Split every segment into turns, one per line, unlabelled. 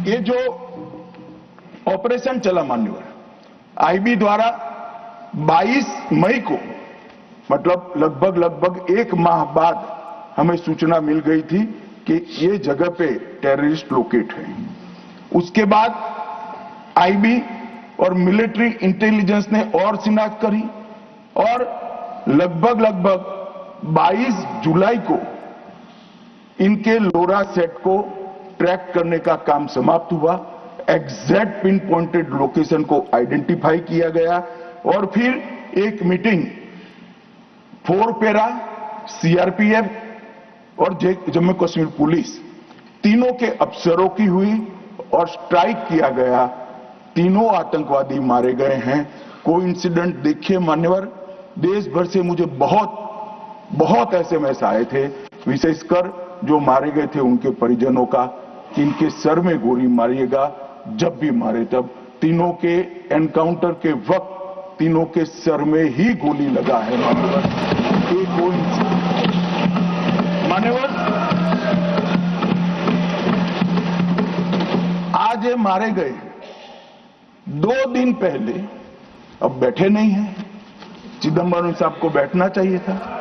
ये जो ऑपरेशन चला मान्यवर, आईबी द्वारा 22 मई को, मतलब लगभग 1 माह बाद हमें सूचना मिल गई थी कि ये जगह पे टेररिस्ट लोकेट है। उसके बाद आईबी और मिलिट्री इंटेलिजेंस ने और शिनाख्त करी और लगभग 22 जुलाई को इनके लोरा सेट को ट्रैक करने का काम समाप्त हुआ। एग्जैक्ट पिन पॉइंटेड लोकेशन को आइडेंटिफाई किया गया और फिर एक मीटिंग 4 पैरा, सीआरपीएफ और जम्मू कश्मीर पुलिस तीनों के अफसरों की हुई और स्ट्राइक किया गया। तीनों आतंकवादी मारे गए हैं। कोइंसिडेंट देखिए मान्यवर, देश भर से मुझे बहुत एसएमएस आए थे, विशेषकर जो मारे गए थे उनके परिजनों का, कि इनके सर में गोली मारिएगा, जब भी मारे तब। तीनों के एनकाउंटर के वक्त तीनों के सर में ही गोली लगा है मान्यवर। मान्यवर, आज ये मारे गए 2 दिन पहले, अब बैठे नहीं हैं, चिदंबरम साहब को बैठना चाहिए था।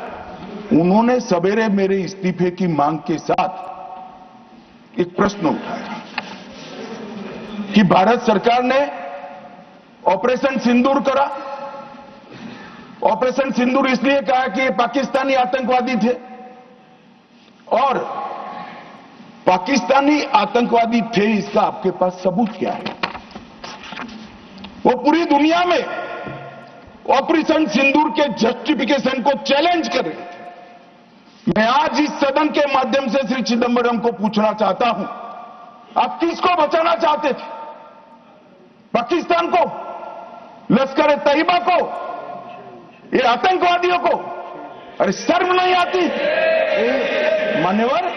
उन्होंने सवेरे मेरे इस्तीफे की मांग के साथ एक प्रश्न उठाया कि भारत सरकार ने ऑपरेशन सिंदूर करा। ऑपरेशन सिंदूर इसलिए कहा कि ये पाकिस्तानी आतंकवादी थे और पाकिस्तानी आतंकवादी थे, इसका आपके पास सबूत क्या है? वो पूरी दुनिया में ऑपरेशन सिंदूर के जस्टिफिकेशन को चैलेंज कर रहे थे। मैं आज इस सदन के माध्यम से श्री चिदंबरम को पूछना चाहता हूं, आप किसको बचाना चाहते थे? पाकिस्तान को, लश्कर ए तैयबा को, ये आतंकवादियों को? अरे शर्म नहीं आती मान्यवर?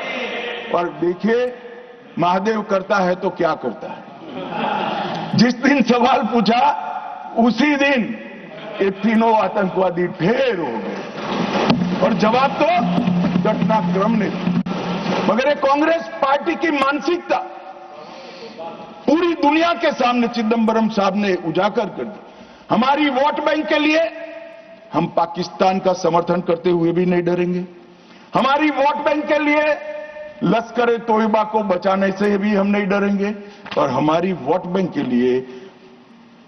और देखिए, महादेव करता है तो क्या करता है। जिस दिन सवाल पूछा उसी दिन ये तीनों आतंकवादी ढेर हो गए और जवाब तो घटनाक्रम ने दिया। मगर ये कांग्रेस पार्टी की मानसिकता पूरी दुनिया के सामने चिदंबरम साहब ने उजागर कर दी। हमारी वोट बैंक के लिए हम पाकिस्तान का समर्थन करते हुए भी नहीं डरेंगे। हमारी वोट बैंक के लिए लश्कर ए तोयबा को बचाने से भी हम नहीं डरेंगे और हमारी वोट बैंक के लिए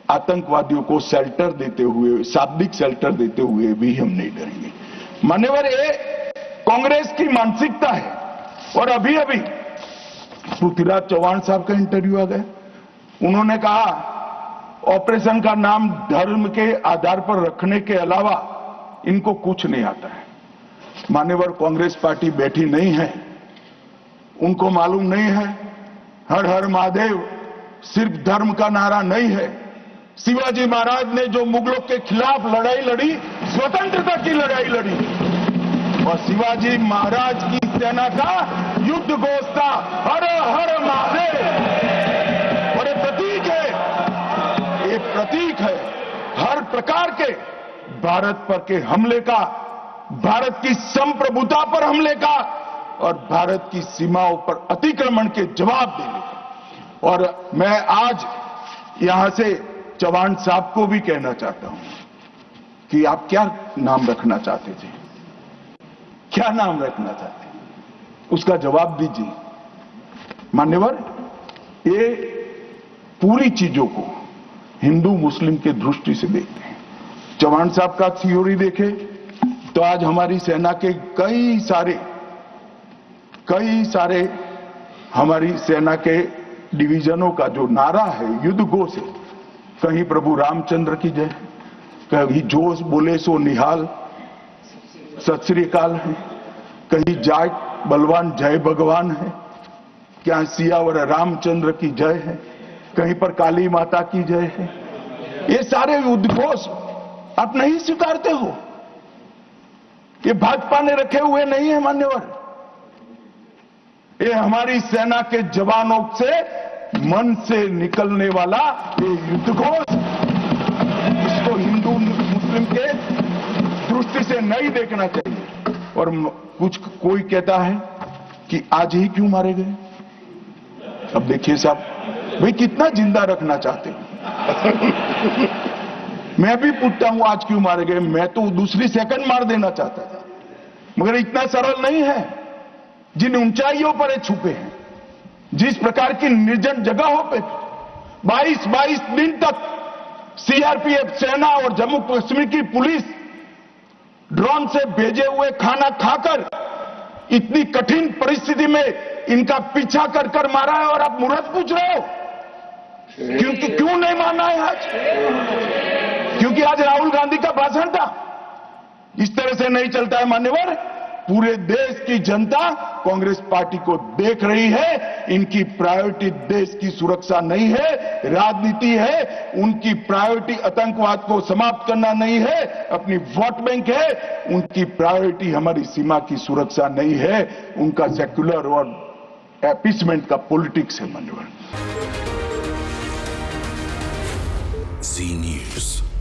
आतंकवादियों को शेल्टर देते हुए, शाब्दिक शेल्टर देते हुए भी हम नहीं डरेंगे। मान्यवर, ये कांग्रेस की मानसिकता है। और अभी पृथ्वीराज चौहान साहब का इंटरव्यू आ गया, उन्होंने कहा ऑपरेशन का नाम धर्म के आधार पर रखने के अलावा इनको कुछ नहीं आता है। मान्यवर, कांग्रेस पार्टी बैठी नहीं है, उनको मालूम नहीं है हर हर महादेव सिर्फ धर्म का नारा नहीं है। शिवाजी महाराज ने जो मुगलों के खिलाफ लड़ाई लड़ी, स्वतंत्रता की लड़ाई लड़ी और शिवाजी महाराज की सेना का युद्ध घोष था हर हर महादेव। और ये प्रतीक है, ये प्रतीक है हर प्रकार के भारत पर के हमले का, भारत की संप्रभुता पर हमले का और भारत की सीमाओं पर अतिक्रमण के जवाब देने का। और मैं आज यहां से चौहान साहब को भी कहना चाहता हूं कि आप क्या नाम रखना चाहते थे, क्या नाम रखना चाहते, उसका जवाब दीजिए। मान्यवर, ये पूरी चीजों को हिंदू मुस्लिम के दृष्टि से देखते हैं। चौहान साहब का थ्योरी देखे तो आज हमारी सेना के कई सारे हमारी सेना के डिवीजनों का जो नारा है, युद्ध घोष है, कहीं प्रभु रामचंद्र की जय, कहीं जोश बोले सो निहाल सत श्री अकाल है, कहीं जाट बलवान जय भगवान है, क्या सियावर रामचंद्र की जय है, कहीं पर काली माता की जय है। ये सारे उद्घोष आप नहीं स्वीकारते हो, ये भाजपा ने रखे हुए नहीं है मान्यवर। ये हमारी सेना के जवानों से मन से निकलने वाला ये युद्धघोष, इसको हिंदू मुस्लिम के दृष्टि से नहीं देखना चाहिए। और कोई कहता है कि आज ही क्यों मारे गए, अब देखिए साहब, भाई कितना जिंदा रखना चाहते हो? मैं भी पूछता हूं आज क्यों मारे गए, मैं तो दूसरी सेकंड मार देना चाहता था, मगर इतना सरल नहीं है। जिन ऊंचाइयों पर ये छुपे हैं, जिस प्रकार की निर्जन जगहों पे 22 दिन तक सीआरपीएफ सेना और जम्मू कश्मीर की पुलिस ड्रोन से भेजे हुए खाना खाकर इतनी कठिन परिस्थिति में इनका पीछा कर कर मारा है, और आप मुहूर्त पूछ रहे हो क्योंकि क्यों नहीं मानना है आज? क्योंकि आज राहुल गांधी का भाषण था। इस तरह से नहीं चलता है मान्यवर। पूरे देश की जनता कांग्रेस पार्टी को देख रही है। इनकी प्रायोरिटी देश की सुरक्षा नहीं है, राजनीति है। उनकी प्रायोरिटी आतंकवाद को समाप्त करना नहीं है, अपनी वोट बैंक है। उनकी प्रायोरिटी हमारी सीमा की सुरक्षा नहीं है, उनका सेक्युलर और अपीसमेंट का पॉलिटिक्स है मान्यवर।
जी न्यूज।